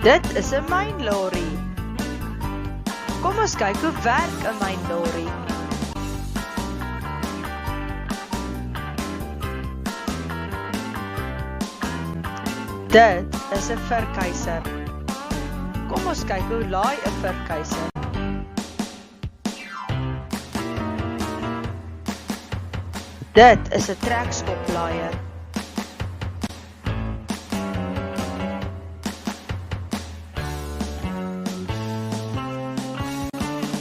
Dit is 'n mynlorry. Kom ons kyk hoe werk 'n mynlorry. Dit is 'n verkyser. Kom ons kyk hoe laai 'n verkyser. Dit is 'n trekskoplaaier.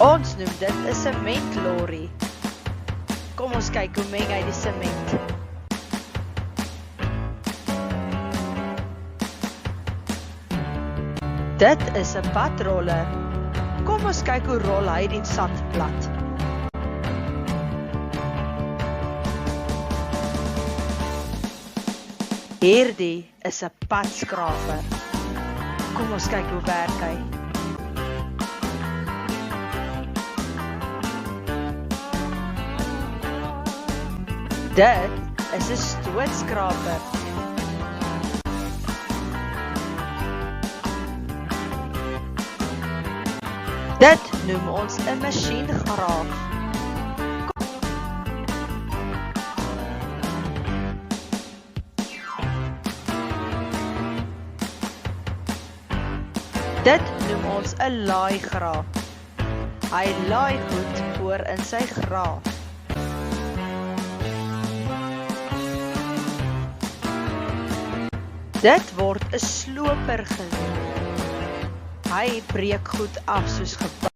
Ons noem dit 'n sementlorry. Kom ons kyk hoe meng hy die sement. Dit is 'n padroller. Kom ons kyk hoe rol hy die sand plat. Hierdie is 'n padskraper. Kom ons kyk hoe werk hy. Dit is 'n stootskraper. Dit noem ons 'n masjiengraaf. Dit noem ons 'n laaigraaf. Hy laai goed voor in sy graaf. Dit word 'n sloper genoem. Hy breek goed af soos gebou.